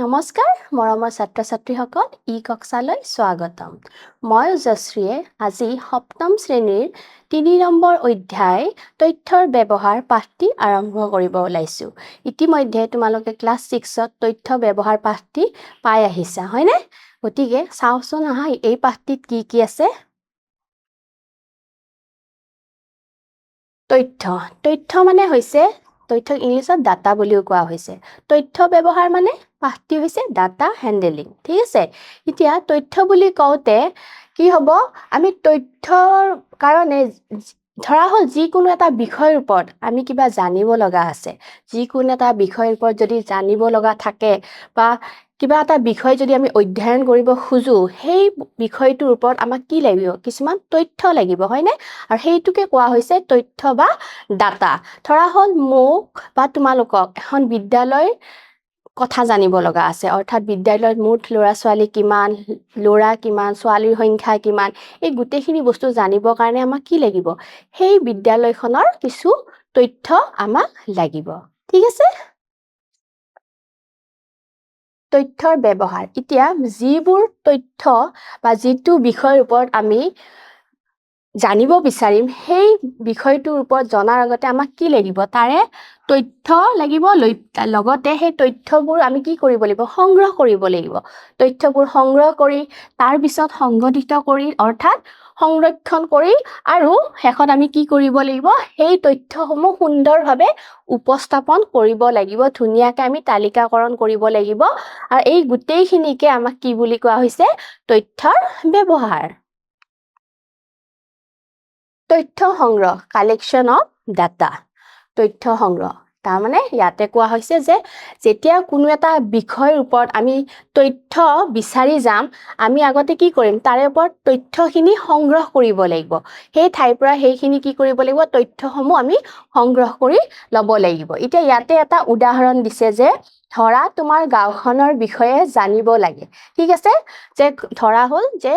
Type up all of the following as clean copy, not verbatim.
নমস্কাৰ মৰমৰ ছাত্ৰ-ছাত্ৰীসকল কক্ষালৈ স্বাগতম মই উজশ্ৰীয়ে আজি সপ্তম শ্ৰেণীৰ 3 নম্বৰ অধ্যায় তথ্যৰ ব্যৱহাৰ পাঠটি আৰম্ভ কৰিব ওলাইছো ইতিমধ্যে তোমালোকে ক্লাছ 6ত তথ্য ব্যৱহাৰ পাঠটি পাই আহিছা হয়নে গতিকে চাওচোন আহা এই পাঠটিত কি আছে তথ্য মানে হৈছে তথ্যক ইংলিছত ডাটা বুলিও কোৱা হৈছে তথ্য ব্যৱহাৰ মানে পাঠটি হৈছে ডাটা হ্যান্ডলিং ঠিক আছে এতিয়া তথ্য বুলি কওঁতে কি হ'ব আমি তথ্যৰ কাৰণে ধৰা হ'ল যিকোনো এটা বিষয়ৰ ওপৰত আমি কিবা জানিব লগা আছে যিকোনো এটা বিষয়ৰ ওপৰত যদি জানিব লগা থাকে বা কিবা এটা বিষয় যদি আমি অধ্যয়ন কৰিব খুজো সেই বিষয়টোৰ ওপৰত আমাক কি লাগিব কিছুমান তথ্য লাগিব হয়নে আৰু সেইটোকে কোৱা হৈছে তথ্য বা ডাটা ধৰা হ'ল মোক বা তোমালোকক এখন বিদ্যালয় কথা জানিব লগা আছে অৰ্থাৎ বিদ্যালয়ত মুঠ ল'ৰা ছোৱালী কিমান ল'ৰা কিমান ছোৱালীৰ সংখ্যা কিমান এই গোটেইখিনি বস্তু জানিবৰ কাৰণে আমাক কি লাগিব সেই বিদ্যালয়খনৰ কিছু তথ্য আমাক লাগিব ঠিক আছে তথ্যৰ ব্যৱহাৰ এতিয়া যিবোৰ তথ্য বা যিটো বিষয়ৰ ওপৰত আমি জানিব বিচাৰিম সেই বিষয়টোৰ ওপৰত জনাৰ আগতে আমাক কি লাগিব তাৰে তথ্য লাগিব লগতে সেই তথ্যবোৰ আমি কি কৰিব লাগিব সংগ্ৰহ কৰিব লাগিব তথ্যবোৰ সংগ্ৰহ কৰি তাৰ পিছত সংগঠিত কৰি অৰ্থাৎ সংৰক্ষণ কৰি আৰু শেষত আমি কি কৰিব লাগিব সেই তথ্যসমূহ সুন্দৰভাৱে উপস্থাপন কৰিব লাগিব ধুনীয়াকৈ আমি তালিকাকৰণ কৰিব লাগিব আৰু এই গোটেইখিনিকে আমাক কি বুলি কোৱা হৈছে তথ্যৰ ব্যৱহাৰ তথ্য সংগ্ৰহ কালেকশ্যন অফ ডাটা তথ্য সংগ্ৰহ তাৰমানে ইয়াতে কোৱা হৈছে যে যেতিয়া কোনো এটা বিষয়ৰ ওপৰত আমি তথ্য বিচাৰি যাম আমি আগতে কি কৰিম তাৰে ওপৰত তথ্যখিনি সংগ্ৰহ কৰিব লাগিব সেই ঠাইৰ পৰা সেইখিনি কি কৰিব লাগিব তথ্যসমূহ আমি সংগ্ৰহ কৰি ল'ব লাগিব এতিয়া ইয়াতে এটা উদাহৰণ দিছে যে ধৰা তোমাৰ গাঁওখনৰ বিষয়ে জানিব লাগে ঠিক আছে যে ধৰা হ'ল যে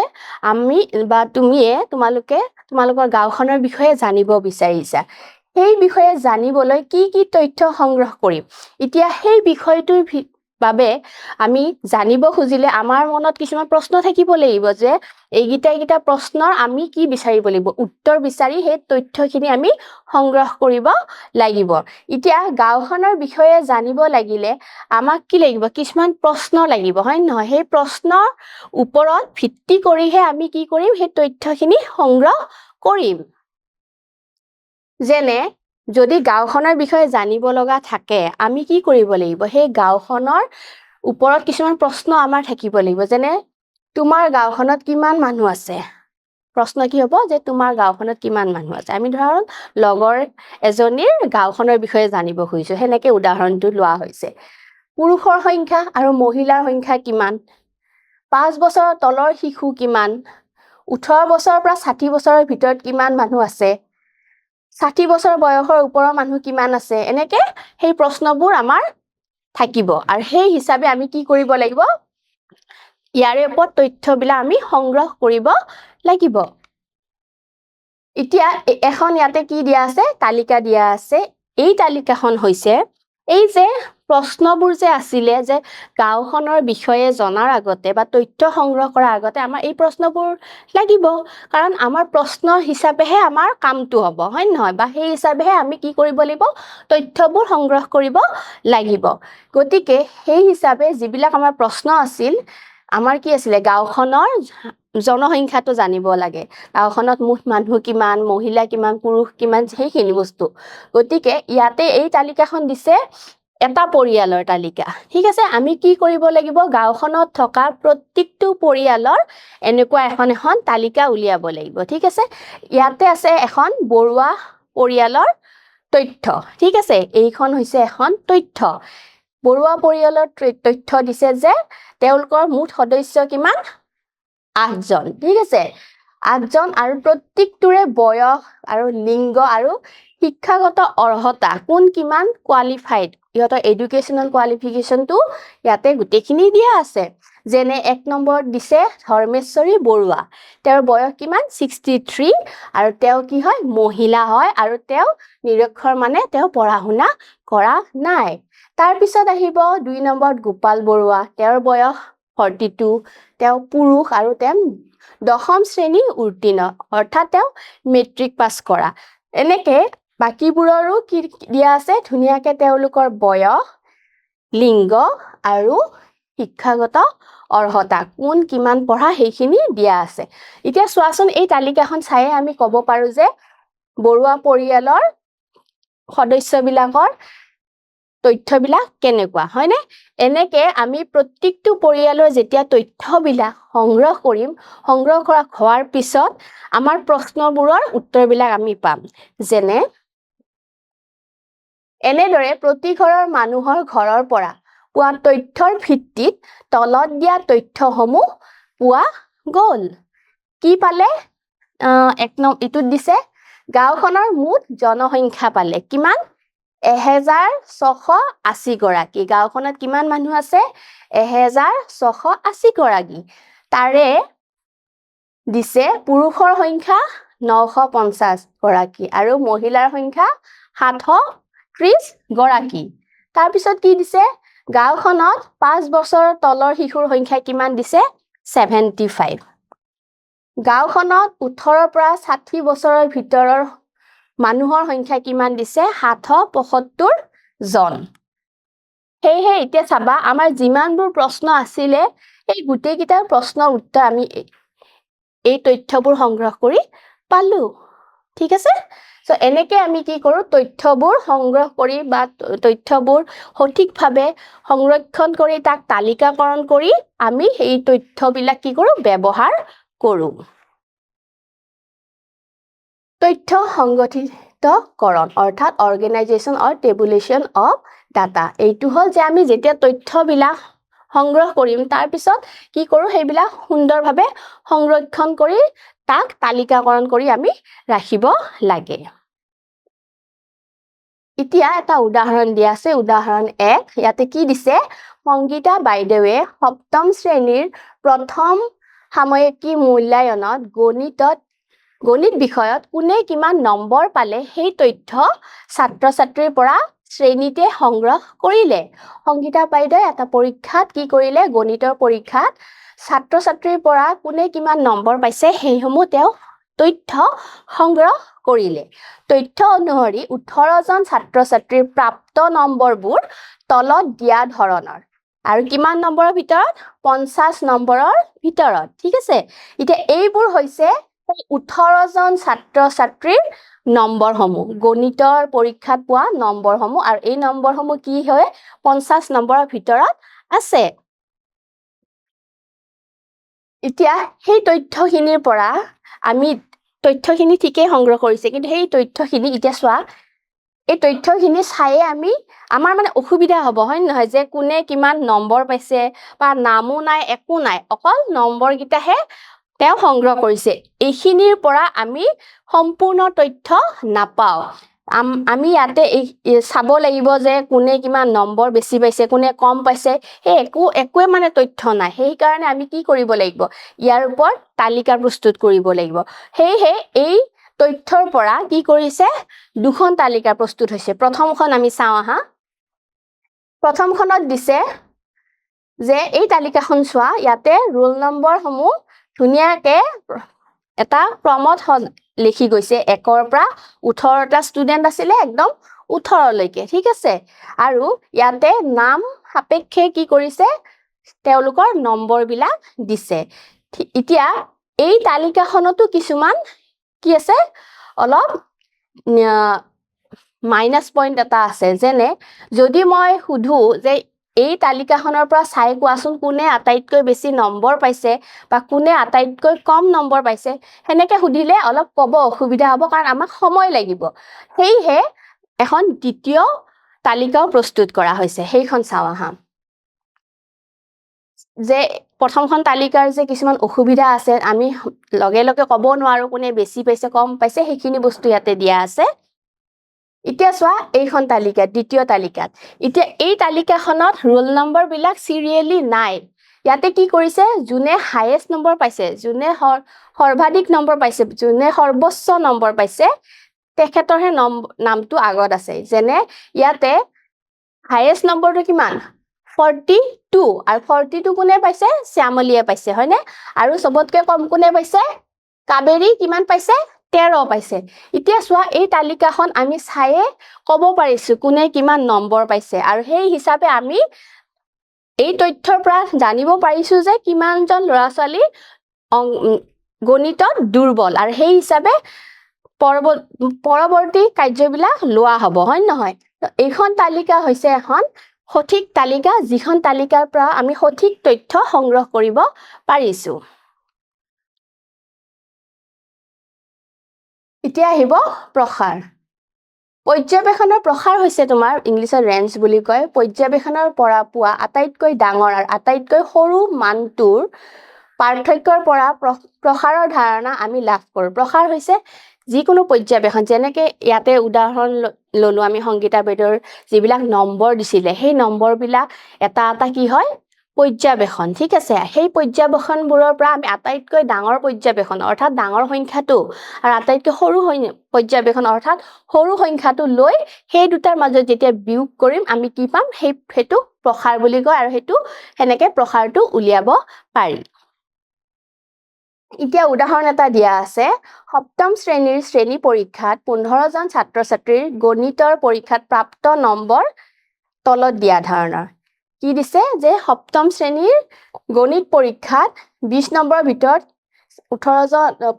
আমি বা তোমালোকৰ গাঁওখনৰ বিষয়ে জানিব বিচাৰিছা সেই বিষয়ে জানিবলৈ কি তথ্য সংগ্ৰহ কৰিম এতিয়া সেই বিষয়টোৰ বাবে আমি জানিব খুজিলে আমাৰ মনত কিছুমান প্ৰশ্ন থাকিব লাগিব যে এইকেইটা প্ৰশ্নৰ আমি কি বিচাৰিব লাগিব উত্তৰ বিচাৰি সেই তথ্যখিনি আমি সংগ্ৰহ কৰিব লাগিব এতিয়া গাঁওখনৰ বিষয়ে জানিব লাগিলে আমাক কি লাগিব কিছুমান প্ৰশ্ন লাগিব হয় নহয় সেই প্ৰশ্নৰ ওপৰত ভিত্তি কৰিহে আমি কি কৰিম সেই তথ্যখিনি সংগ্ৰহ কৰিম যেনে যদি গাঁওখনৰ বিষয়ে জানিব লগা থাকে আমি কি কৰিব লাগিব সেই গাঁওখনৰ ওপৰত কিছুমান প্ৰশ্ন আমাৰ থাকিব লাগিব যেনে তোমাৰ গাঁওখনত কিমান মানুহ আছে প্ৰশ্ন কি হ'ব যে তোমাৰ গাঁওখনত কিমান মানুহ আছে আমি ধৰা লগৰ এজনীৰ গাঁওখনৰ বিষয়ে জানিব খুজিছো হেনেকে উদাহৰণটো লোৱা হৈছে পুৰুষৰ সংখ্যা আৰু মহিলাৰ সংখ্যা কিমান 5 বছৰৰ তলৰ শিশু কিমান 18 বছৰৰ পৰা 60 বছৰৰ ভিতৰত কিমান মানুহ আছে 60 বছৰ বয়সৰ ওপৰৰ মানুহ কিমান আছে এনেকে সেই প্ৰশ্নবোৰ আমাৰ থাকিব আৰু সেই হিচাপে আমি কি কৰিব লাগিব ইয়াৰে ওপৰত তথ্যবিলাক আমি সংগ্ৰহ কৰিব লাগিব এতিয়া এখন ইয়াতে কি দিয়া আছে তালিকা দিয়া আছে এই তালিকাখন হৈছে এই যে প্ৰশ্নবোৰ যে আছিলে যে গাঁওখনৰ বিষয়ে জনাৰ আগতে বা তথ্য সংগ্ৰহ কৰাৰ আগতে আমাৰ এই প্ৰশ্নবোৰ লাগিব কাৰণ আমাৰ প্ৰশ্ন হিচাপেহে আমাৰ কামটো হ'ব হয় নহয় বা সেই হিচাপেহে আমি কি কৰিব লাগিব তথ্যবোৰ সংগ্ৰহ কৰিব লাগিব গতিকে সেই হিচাপে যিবিলাক আমাৰ প্ৰশ্ন আছিল আমাৰ কি আছিলে গাঁওখনৰ জনসংখ্যাটো জানিব লাগে গাঁওখনত মুঠ মানুহ কিমান মহিলা কিমান পুৰুষ কিমান সেইখিনি বস্তু গতিকে ইয়াতে এই তালিকাখন দিছে এটা পৰিয়ালৰ তালিকা ঠিক আছে আমি কি কৰিব লাগিব গাঁওখনত থকা প্ৰত্যেকটো পৰিয়ালৰ এনেকুৱা এখন তালিকা উলিয়াব লাগিব ঠিক আছে ইয়াতে আছে এখন বৰুৱা পৰিয়ালৰ তথ্য ঠিক আছে এইখন হৈছে এখন তথ্য বৰুৱা পৰিয়ালৰ তথ্য দিছে যে তেওঁলোকৰ মুঠ সদস্য কিমান 8 জন ঠিক আছে 8 জন আৰু প্ৰত্যেকটোৰে বয়স আৰু লিংগ আৰু শিক্ষাগত অৰ্হতা কোন কিমান কোৱালিফাইড ইহঁতৰ এডুকেশ্যনাল কোৱালিফিকেশ্যনটো ইয়াতে গোটেইখিনি দিয়া আছে যেনে 1 নম্বৰত দিছে ধৰ্মেশ্বৰী বৰুৱা তেওঁৰ বয়স কিমান 63 আৰু তেওঁ কি হয় মহিলা হয় আৰু তেওঁ নিৰক্ষৰ মানে তেওঁ পঢ়া শুনা কৰা নাই তাৰ পিছত আহিব 2 নম্বৰত গোপাল বৰুৱা তেওঁৰ বয়স 42 তেওঁ পুৰুষ আৰু তেওঁ দশম শ্ৰেণী উত্তীৰ্ণ অৰ্থাৎ তেওঁ মেট্ৰিক পাছ কৰা এনেকে বাকিবোৰৰো কি দিয়া আছে ধুনিয়াকে তেওঁলোকৰ বয়স লিংগ আৰু শিক্ষাগত অৰ্হতা কোন কিমান পঢ়া সেইখিনি দিয়া আছে এতিয়া চোৱাচোন এই তালিকাখন চাইয়ে আমি ক'ব পাৰো যে বৰুৱা পৰিয়ালৰ সদস্যবিলাকৰ তথ্যবিলাক কেনেকুৱা হয়নে এনেকে আমি প্ৰত্যেকটো পৰিয়ালৰ যেতিয়া তথ্যবিলাক সংগ্ৰহ কৰিম সংগ্ৰহ কৰা হোৱাৰ পিছত আমাৰ প্ৰশ্নবোৰৰ উত্তৰবিলাক আমি পাম যেনে এনেদৰে প্ৰতি ঘৰৰ মানুহৰ ঘৰৰ পৰা পোৱা তথ্যৰ ভিত্তিত তলত দিয়া তথ্যসমূহ পোৱা গ'ল কি পালে ইটোত দিছে গাঁওখনৰ মুঠ জনসংখ্যা পালে কিমান 1680 গৰাকী গাঁওখনত কিমান মানুহ আছে 1680 গৰাকী তাৰে দিছে পুৰুষৰ সংখ্যা 950 গৰাকী আৰু মহিলাৰ সংখ্যা 730 গৰাকী তাৰ পিছত কি দিছে গাঁওখনত 5 বছৰৰ তলৰ শিশুৰ সংখ্যা কিমান দিছে 75 গাঁওখনত 18 পৰা 60 বছৰৰ ভিতৰৰ মানুহৰ সংখ্যা কিমান দিছে 775 জন হেহে এতিয়া চাবা আমাৰ যিমানবোৰ প্ৰশ্ন আছিলে এই গুটেই কিটা প্ৰশ্নৰ উত্তৰ আমি এই তথ্যবোৰ সংগ্ৰহ কৰি পালো ঠিক আছে সো এনেকে আমি কি কৰো তথ্যবোৰ সংগ্ৰহ কৰি বা তথ্যবোৰ সঠিকভাৱে সংৰক্ষণ কৰি তাক তালিকাকৰণ কৰি আমি এই তথ্যবিলাক কি কৰো ব্যৱহাৰ কৰো তথ্য সংগঠিতকৰণ অৰ্থাৎ organisation or tabulation of data এইটো হল যে আমি যেতিয়া তথ্যবিলাক সংগ্ৰহ কৰিম তাৰ পিছত কি কৰো সেইবিলাক সুন্দৰভাৱে সংৰক্ষণ কৰি তাক তালিকাকৰণ কৰি আমি ৰাখিব লাগে এতিয়া এটা উদাহৰণ দিয়া আছে উদাহৰণ 1 ইয়াতে কি দিছে সংগীতা বাইদেৱে সপ্তম শ্ৰেণীৰ প্ৰথম সাময়িকী মূল্যায়নত গণিত বিষয়ত কোনে কিমান নম্বৰ পালে সেই তথ্য ছাত্ৰ-ছাত্ৰীৰ পৰা শ্ৰেণীতে সংগ্ৰহ কৰিলে সংগীতা বাইদেৱে এটা পৰীক্ষাত কি কৰিলে গণিতৰ পৰীক্ষাত ছাত্ৰ-ছাত্ৰীৰ পৰা কোনে কিমান নম্বৰ পাইছে সেইসমূহ তেওঁ তথ্য সংগ্ৰহ কৰিলে তথ্য অনুসৰি 18 জন ছাত্ৰ-ছাত্ৰীৰ প্ৰাপ্ত নম্বৰবোৰ তলত দিয়া ধৰণৰ আৰু কিমান নম্বৰৰ ভিতৰত 50 নম্বৰৰ ভিতৰত ঠিক আছে এতিয়া এইবোৰ হৈছে 18 জন ছাত্ৰ-ছাত্ৰীৰ নম্বৰসমূহ গণিতৰ পৰীক্ষাত পোৱা নম্বৰসমূহ আৰু এই নম্বৰসমূহ কি হয় 50 নম্বৰৰ ভিতৰত আছে এতিয়া সেই তথ্যখিনিৰ পৰা আমি তথ্যখিনি ঠিকই সংগ্ৰহ কৰিছে কিন্তু সেই তথ্যখিনি এতিয়া চোৱা এই তথ্যখিনি চাইয়ে আমি আমাৰ মানে অসুবিধা হ'ব হয় নহয় যে কোনে কিমান নম্বৰ পাইছে বা নামো নাই একো নাই অকল নম্বৰ কিটাহে তেওঁ সংগ্ৰহ কৰিছে এইখিনিৰ পৰা আমি সম্পূৰ্ণ তথ্য নাপাও আমি ইয়াতে চাব লাগিব যে কোনে কিমান নম্বৰ বেছি পাইছে কোনে কম পাইছে এই একোৱে মানে তথ্য নাই সেই কাৰণে আমি কি কৰিব লাগিব ইয়াৰ ওপৰত তালিকা প্ৰস্তুত কৰিব লাগিব হেহে এই তথ্যৰ পৰা কি কৰিছে দুখন তালিকা প্ৰস্তুত হৈছে প্ৰথমখন আমি চাওঁ আহা প্ৰথমখনত দিছে যে এই তালিকাখন চোৱা ইয়াতে ৰোল নম্বৰ সমূহ ধুনিয়াকে এটা ক্ৰমত লিখি গৈছে 1 ৰ পৰা 18টা ষ্টুডেন্ট আছিল একদম 18 লৈকে ঠিক আছে আৰু ইয়াতে নাম সাপেক্ষে কি কৰিছে তেওঁলোকৰ নম্বৰ বিলাক দিছে এতিয়া এই তালিকাখনতো কিছুমান কি আছে অলপ মাইনাস পইণ্ট এটা আছে যেনে যদি মই সুধো যে এই তালিকাখনৰ পৰা চাই কোৱাচোন কোনে আটাইতকৈ বেছি নম্বৰ পাইছে বা কোনে আটাইতকৈ কম নম্বৰ পাইছে হেনেকে সুধিলে অলপ ক'ব অসুবিধা হ'ব কাৰণ আমাক সময় লাগিব হেইহে এখন দ্বিতীয় তালিকাও প্ৰস্তুত কৰা হৈছে সেইখন চাও আহা যে প্ৰথমখন তালিকাৰ যে কিছুমান অসুবিধা আছে আমি লগে লগে ক'ব নোৱাৰো কোনে বেছি পাইছে কম পাইছে সেইখিনি বস্তু ইয়াতে দিয়া আছে এতিয়া চোৱা এইখন তালিকা দ্বিতীয় তালিকাত এতিয়া এই তালিকাখনত ৰোল নম্বৰ বিলাক সিৰিয়ালি নাই ইয়াতে কি কৰিছে যোনে হাইয়েষ্ট নম্বৰ পাইছে যোনে সৰ্বাধিক নম্বৰ পাইছে যোনে সৰ্বোচ্চ নম্বৰ পাইছে তেখেতৰহে নামটো আগত আছে যেনে ইয়াতে হাইয়েষ্ট নম্বৰটো কিমান 42 আৰু 42 কোনে পাইছে শ্যামলীয়ে পাইছে হয়নে আৰু সবতকৈ কম কোনে পাইছে কাবেৰী কিমান পাইছে 13 পাইছে এতিয়া চোৱা এই তালিকাখন আমি চাইয়ে ক'ব পাৰিছো কোনে কিমান নম্বৰ পাইছে আৰু সেই হিচাপে আমি এই তথ্যৰ পৰা জানিব পাৰিছো যে কিমানজন ল'ৰা ছোৱালী গণিতত দুৰ্বল আৰু সেই হিচাপে পৰৱৰ্তী কাৰ্যবিলাক লোৱা হ'ব হয় নহয় এইখন তালিকা হৈছে এখন সঠিক তালিকা যিখন তালিকাৰ পৰা আমি সঠিক তথ্য সংগ্ৰহ কৰিব পাৰিছো এতিয়া আহিব প্ৰসাৰ পৰ্যবেক্ষণৰ প্ৰসাৰ হৈছে তোমাৰ ইংলিছত ৰেঞ্জ বুলি কয় পৰ্যবেক্ষণৰ পৰা পোৱা আটাইতকৈ ডাঙৰ আৰু আটাইতকৈ সৰু মানটোৰ পাৰ্থক্যৰ পৰা প্ৰসাৰৰ ধাৰণা আমি লাভ কৰোঁ প্ৰসাৰ হৈছে যিকোনো পৰ্যবেক্ষণ যেনেকে ইয়াতে উদাহৰণ ললো আমি সংগীতা বেদৰ যিবিলাক নম্বৰ দিছিলে সেই নম্বৰবিলাক এটা এটা কি হয় পৰ্যবেক্ষণ ঠিক আছে সেই পৰ্যবেক্ষণবোৰৰ পৰা আমি আটাইতকৈ ডাঙৰ পৰ্যবেক্ষণ অৰ্থাৎ ডাঙৰ সংখ্যাটো আৰু আটাইতকৈ সৰু পৰ্যবেক্ষণ অৰ্থাৎ সৰু সংখ্যাটো লৈ সেই দুটাৰ মাজত যেতিয়া বিয়োগ কৰিম আমি কি পাম সেইটো প্ৰসাৰ বুলি কয় আৰু সেইটো হেনেকে প্ৰসাৰটো উলিয়াব পাৰি এতিয়া উদাহৰণ এটা দিয়া আছে সপ্তম শ্ৰেণীৰ শ্ৰেণী পৰীক্ষাত 15 জন ছাত্ৰ ছাত্ৰীৰ গণিতৰ পৰীক্ষাত প্ৰাপ্ত নম্বৰ তলত দিয়া ধৰণৰ কি দিছে যে সপ্তম শ্ৰেণীৰ গণিত পৰীক্ষাত 20 নম্বৰৰ ভিতৰত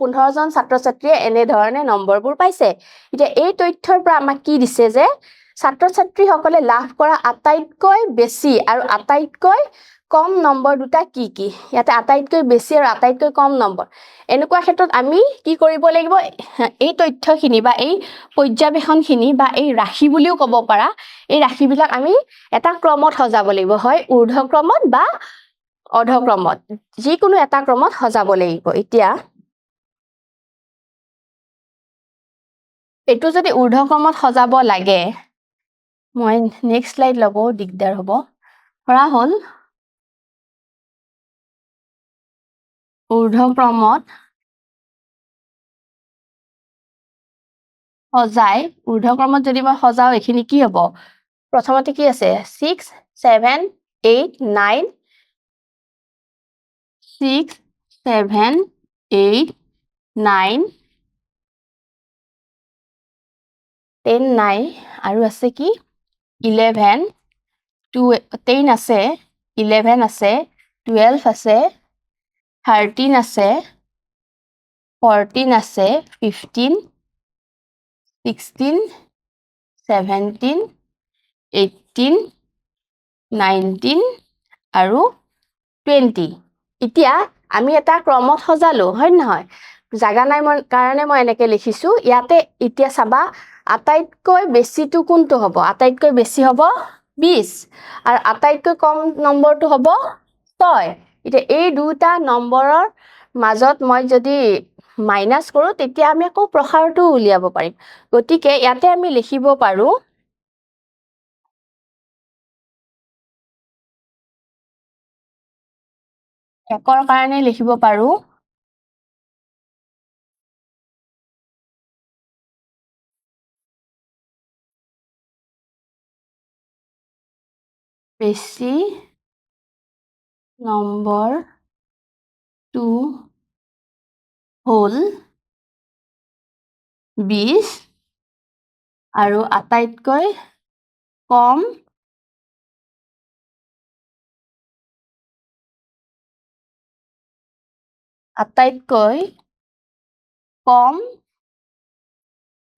15 জন ছাত্ৰ ছাত্ৰীয়ে এনে ধৰণে নম্বৰবোৰ পাইছে এতিয়া এই তথ্যৰ পৰা আমাক কি দিছে যে ছাত্ৰ ছাত্ৰীসকলে লাভ কৰা আটাইতকৈ বেছি আৰু আটাইতকৈ কম নম্বৰ দুটা কি কি ইয়াতে আটাইতকৈ বেছি আৰু আটাইতকৈ কম নম্বৰ এনেকুৱা ক্ষেত্ৰত আমি কি কৰিব লাগিব এই তথ্যখিনি বা এই পৰ্যবেক্ষণখিনি বা এই ৰাশি বুলিও ক'ব পাৰা এই ৰাশিবিলাক আমি এটা ক্ৰমত সজাব লাগিব হয় ঊৰ্ধ্ব ক্ৰমত বা অৰ্ধ ক্ৰমত যিকোনো এটা ক্ৰমত সজাব লাগিব এতিয়া এইটো যদি ঊৰ্ধ্ব ক্ৰমত সজাব লাগে মই নেক্সট স্লাইড ল'ব দিগদাৰ হ'ব ধৰা হ'ল ঊৰ্ধ্ব ক্ৰমত সজাই ঊৰ্ধ্ব ক্ৰমত যদি মই সজাও এইখিনি কি হ'ব প্ৰথমতে কি আছে 6 7 8 9 6 7 8 9 10 নাই আৰু আছে কি 11 10 আছে 11 আছে 12 আছে 13 আছে 14 আছে 15 16 17 18 19 আৰু 20 এতিয়া আমি এটা ক্ৰমত সজালো হয় নহয় জাগা নাই কাৰণে মই এনেকে লিখিছো ইয়াতে এতিয়া চাবা আটাইতকৈ বেছিটো কোনটো হ'ব আটাইতকৈ বেছি হ'ব 20 আৰু আটাইতকৈ কম নম্বৰটো হ'ব 6 এতিয়া এই দুটা নম্বৰৰ মাজত মই যদি মাইনাস কৰো তেতিয়া আমি আকৌ প্ৰসাৰটো উলিয়াব পাৰিম গতিকে ইয়াতে আমি লিখিব পাৰো একৰ কাৰণে লিখিব পাৰো বেছি নম্বৰ টু হ'ল 20 আৰু আটাইতকৈ কম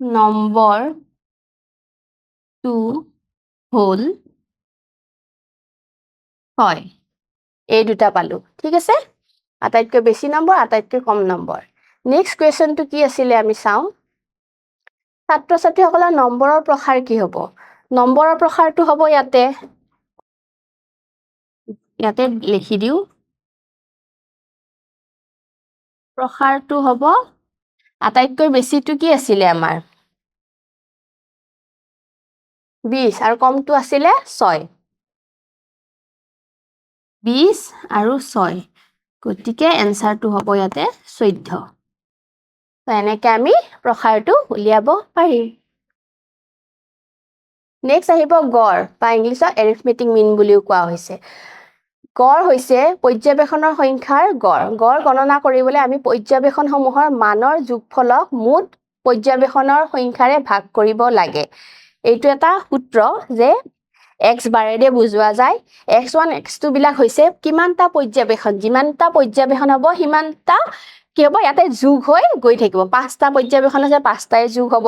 নম্বৰ টু হ'ল 6 এই দুটা পালো ঠিক আছে আটাইতকৈ বেছি নম্বৰ আটাইতকৈ কম নম্বৰ নেক্সট কুৱেশ্যনটো কি আছিলে আমি চাওঁ ছাত্ৰ ছাত্ৰীসকলৰ নম্বৰৰ প্ৰসাৰ কি হ'ব নম্বৰৰ প্ৰসাৰটো হ'ব ইয়াতে লিখি দিওঁ প্ৰসাৰটো হ'ব আটাইতকৈ বেছিটো কি আছিলে আমাৰ 20 আৰু কমটো আছিলে 6 20 আৰু 6 গতিকে এনসাৰটো হ'ব ইয়াতে 14 তো এনেকৈ আমি প্ৰসাৰটো উলিয়াব পাৰিম নেক্সট আহিব গড় বা ইংলিছত এৰিথমেটিক মিন বুলিও কোৱা হৈছে গড় হৈছে পৰ্যবেক্ষণৰ সংখ্যাৰ গড় গড় গণনা কৰিবলৈ আমি পৰ্যবেক্ষণসমূহৰ মানৰ যোগফলক মুঠ পৰ্যবেক্ষণৰ সংখ্যাৰে ভাগ কৰিব লাগে এইটো এটা সূত্ৰ যে x বাৰেৰে বুজোৱা যায় x1 x2 বিলাক হৈছে কিমানটা পৰ্যবেক্ষণ যিমানটা পৰ্যবেক্ষণ হ'ব সিমানটা কি হ'ব ইয়াতে যোগ হৈ গৈ থাকিব পাঁচটা পৰ্যবেক্ষণ আছে পাঁচটাই যোগ হ'ব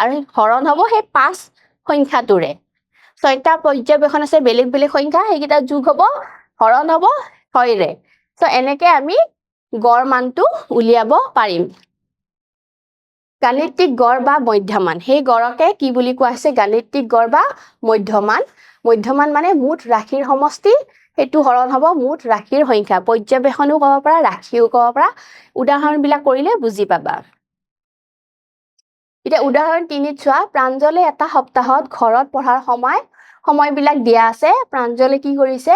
আৰু হৰণ হ'ব সেই পাঁচ সংখ্যাটোৰে ছয়টা পৰ্যবেক্ষণ আছে বেলেগ বেলেগ সংখ্যা সেইকেইটা যোগ হ'ব হৰণ হ'ব 6ৰে তো এনেকৈ আমি গড় মানটো উলিয়াব পাৰিম গাণিতিক গড় বা মধ্যমান সেই গড়কে কি বুলি কোৱা হৈছে গাণিতিক গড় বা মধ্যমান মধ্যমান মানে মুঠ ৰাশিৰ সমষ্টি সেইটো হৰণ হ'ব মুঠ ৰাশিৰ সংখ্যা পৰ্যবেক্ষণও ক'ব পৰা ৰাশিও ক'ব পৰা উদাহৰণবিলাক কৰিলে বুজি পাবা এতিয়া উদাহৰণ 3 চোৱা প্ৰাঞ্জলে এটা সপ্তাহত ঘৰত পঢ়াৰ সময়বিলাক দিয়া আছে প্ৰাঞ্জলে কি কৰিছে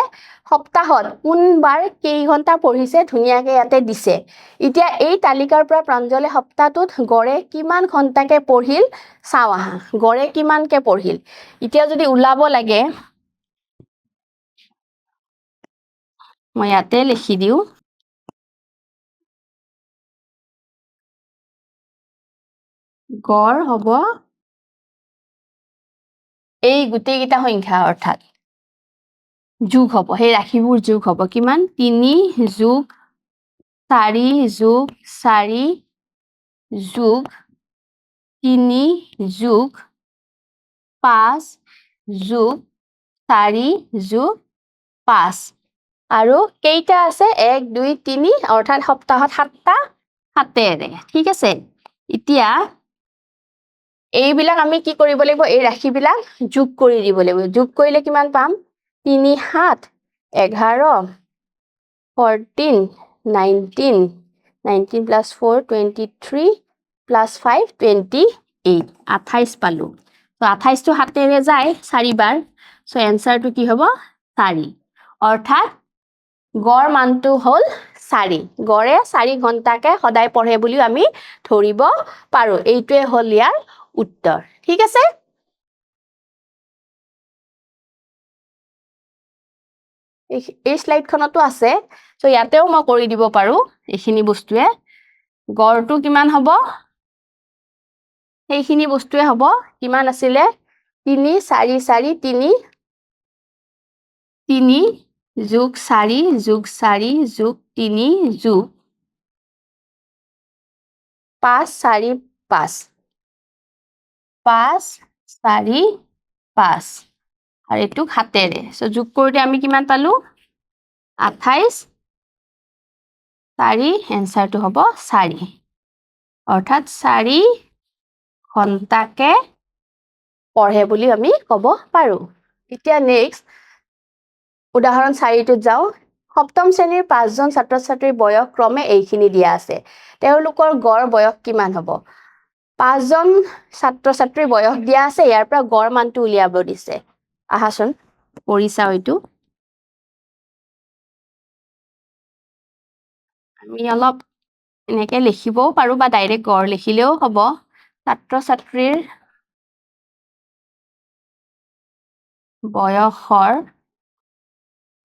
সপ্তাহত কোনবাৰ কেই ঘণ্টা পঢ়িছে ধুনীয়াকৈ ইয়াতে দিছে এতিয়া এই তালিকাৰ পৰা প্ৰাঞ্জলে সপ্তাহটোত গড়ে কিমান ঘণ্টাকে পঢ়িল চাও আহা গড়ে কিমানকে পঢ়িল এতিয়া যদি ওলাব লাগে মই ইয়াতে লিখি দিও গড় হ'ব এই গোটেইকেইটা সংখ্যা অৰ্থাৎ যোগ হ'ব সেই ৰাশিবোৰ যোগ হ'ব কিমান 3 যোগ 4 যোগ 4 যোগ 3 যোগ 5 যোগ 4 যোগ 5 আৰু কেইটা আছে 1 2 3 অৰ্থাৎ সপ্তাহত 7টা 7ৰে ঠিক আছে এতিয়া এইবিলাক আমি কি কৰিব লাগিব এই ৰাশিবিলাক যোগ কৰি দিব লাগিব যোগ কৰিলে কিমান পাম 3 7 11 14 19 19 plus 4 23 plus 5 28 28 পালো তো 28 টো 7ৰে যায় 4 বাৰ সো এনসাৰটো কি হ'ব 4 অৰ্থাৎ গড় মানটো হ'ল 4 গড়ে 4 ঘণ্টাকে সদায় পঢ়ে বুলিও আমি ধৰিব পাৰো এইটোৱে হ'ল ইয়াৰ উত্তৰ ঠিক আছে এই স্লাইডখনতো আছে সো ইয়াতেও মই কৰি দিব পাৰো এইখিনি বস্তুৱে গড়টো কিমান হ'ব সেইখিনি বস্তুৱে হ'ব কিমান আছিলে 3 4 4 3 3 যোগ 4 যোগ 4 যোগ 3 যোগ 5 4 5 5 4 5 আৰু এইটো 7ৰে সো যোগ কৰোতে আমি কিমান পালো 28 4 এনসাৰটো হ'ব 4 অৰ্থাৎ 4 ঘণ্টাকে পঢ়ে বুলি আমি ক'ব পাৰো এতিয়া নেক্সট উদাহৰণ 4টোত যাও সপ্তম শ্ৰেণীৰ 5জন ছাত্ৰ-ছাত্ৰীৰ বয়স ক্ৰমে এইখিনি দিয়া আছে তেওঁলোকৰ গড় বয়স কিমান হ'ব 5জন ছাত্ৰ-ছাত্ৰীৰ বয়স দিয়া আছে ইয়াৰ পৰা গড় মানটো উলিয়াব দিছে আহাচোন কৰি চাও এইটো আমি অলপ এনেকৈ লিখিবও পাৰো বা ডাইৰেক্ট গড় লিখিলেও হ'ব ছাত্ৰ-ছাত্ৰীৰ বয়সৰ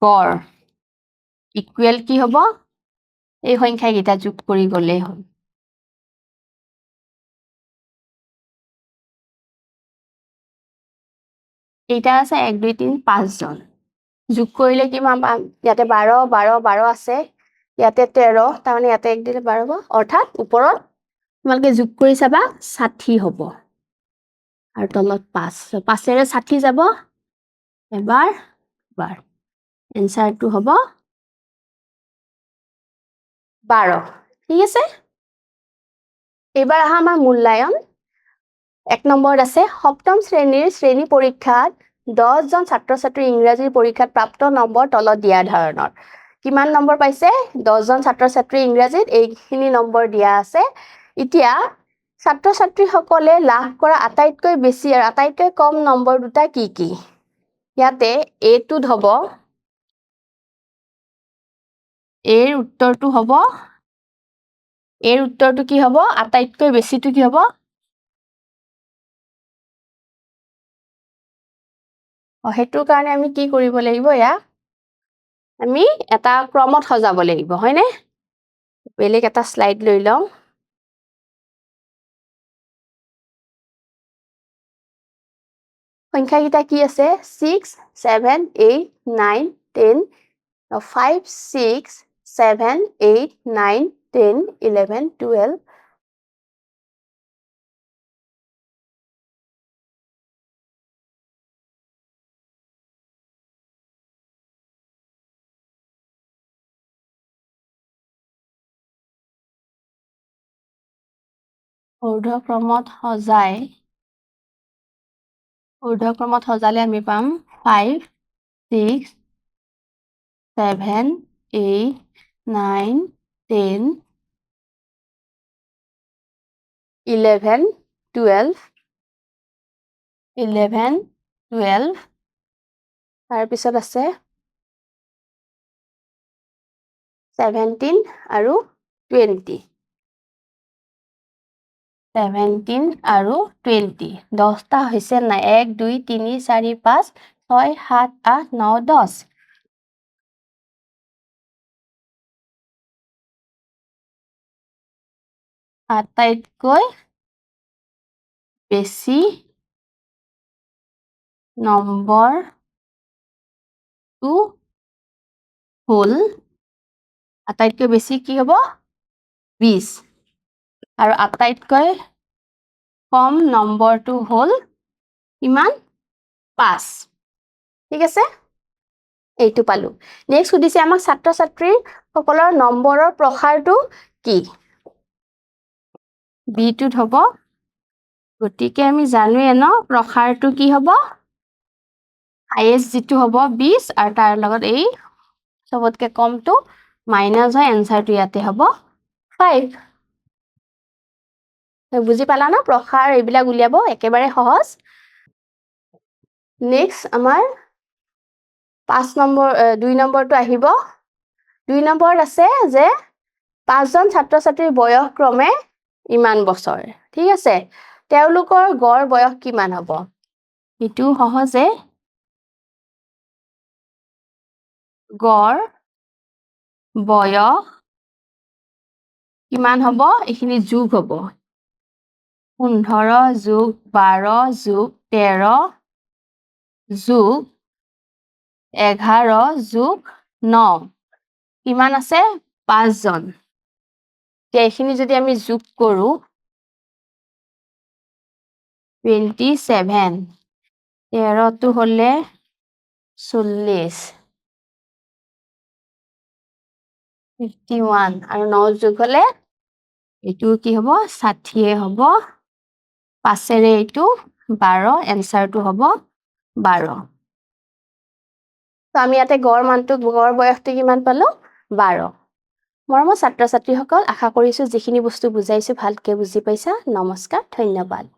গড় ইকুৱেল কি হ'ব এই সংখ্যাকেইটা যোগ কৰি গ'লেই হ'ল এইটা আছে 1 2 3 5 জন যোগ কৰিলে কিমান পাম ইয়াতে 12 12 12 আছে ইয়াতে 13 তাৰমানে ইয়াতে 1 দিলে 12 হ'ব অৰ্থাৎ ওপৰত তোমালোকে যোগ কৰি চাবা 60 হ'ব আৰু তলত 5 5ৰে 60 যাব এবাৰ বাৰ এনসাৰটো হ'ব 12 ঠিক আছে এবাৰ আহা আমাৰ মূল্যায়ন 1 নম্বৰত আছে সপ্তম শ্ৰেণীৰ শ্ৰেণী পৰীক্ষাত 10 জন ছাত্ৰ-ছাত্ৰী ইংৰাজী পৰীক্ষাত প্ৰাপ্ত নম্বৰ তলত দিয়া ধৰণৰ কিমান নম্বৰ পাইছে 10 জন ছাত্ৰ-ছাত্ৰী ইংৰাজীত এইখিনি নম্বৰ দিয়া আছে এতিয়া ছাত্ৰ-ছাত্ৰীসকলে লাভ কৰা আটাইতকৈ বেছি আৰু আটাইতকৈ কম নম্বৰ দুটা কি কি ইয়াতে এ টোত হ'ব এৰ উত্তৰটো হ'ব, কি হ'ব? আটাইতকৈ বেছিটো কি হ'ব? সেইটোৰ কাৰণে আমি কি কৰিব লাগিব ইয়াক? আমি এটা ক্ৰমত সজাব লাগিব, হয়নে? বেলেগ এটা শ্লাইড লৈ লওঁ। সংখ্যাকেইটা কি আছে? 6, 7, 8, 9, 10, 5, 6, 7, 8, 9, 10, 11, 12. ঊৰ্ধ্বক্ৰমত সজালে আমি পাম 5, 6, 7, 8, 9, 10, 11, 12, 11, 12, তাৰপিছত আছে 17 আৰু 20, 17 আৰু 20, 10টা হৈছে নাই? 1, 2, 3, 4, 5, 6, 7, 8, 9, 10. আটাইতকৈ বেছি নম্বৰটো হ'ল, আটাইতকৈ বেছি কি হ'ব? 20, আৰু আটাইতকৈ কম নম্বৰটো হ'ল কিমান? 5, ঠিক আছে? এইটো পালো। নেক্সট সুধিছে আমাক ছাত্ৰ-ছাত্ৰী সকলৰ নম্বৰৰ প্ৰসাৰটো কি? বিটোত হ'ব, গতিকে আমি জানোৱে ন প্ৰসাৰটো কি হ'ব? হাইয়েষ্ট যিটো হ'ব 20, আৰু তাৰ লগত এই চবতকে কমটো মাইনাছ হয়, এনচাৰটো ইয়াতে হ'ব 5. বুজি পালা ন? প্ৰসাৰ এইবিলাক উলিয়াব একেবাৰে সহজ। নেক্সট আমাৰ 2 নম্বৰটো আহিব। 2 নম্বৰত আছে যে 5জন ছাত্ৰ-ছাত্ৰীৰ বয়স ক্ৰমে ইমান বছৰ, ঠিক আছে? তেওঁলোকৰ গড় বয়স কিমান হ'ব? এইটো সহজে গড় বয়স কিমান হ'ব? এইখিনি যোগ হ'ব। 15 যোগ 12 যোগ 13 যোগ 11 যোগ 9, কিমান আছে? 5জন। এইখিনি যদি আমি যোগ কৰো 27, 13টো হ'লে 40, 51, আৰু 9 যোগ হ'লে এইটো কি হ'ব? 60 হ'ব। 5ৰে এইটো 12, এনচাৰটো হ'ব 12। তো আমি ইয়াতে গড় বয়সটো কিমান পালো? 12। মৰমৰ ছাত্ৰ-ছাত্ৰীসকল, আশা কৰিছো যিখিনি বস্তু বুজাইছো ভালকে বুজি পাইছা। নমস্কাৰ, ধন্যবাদ।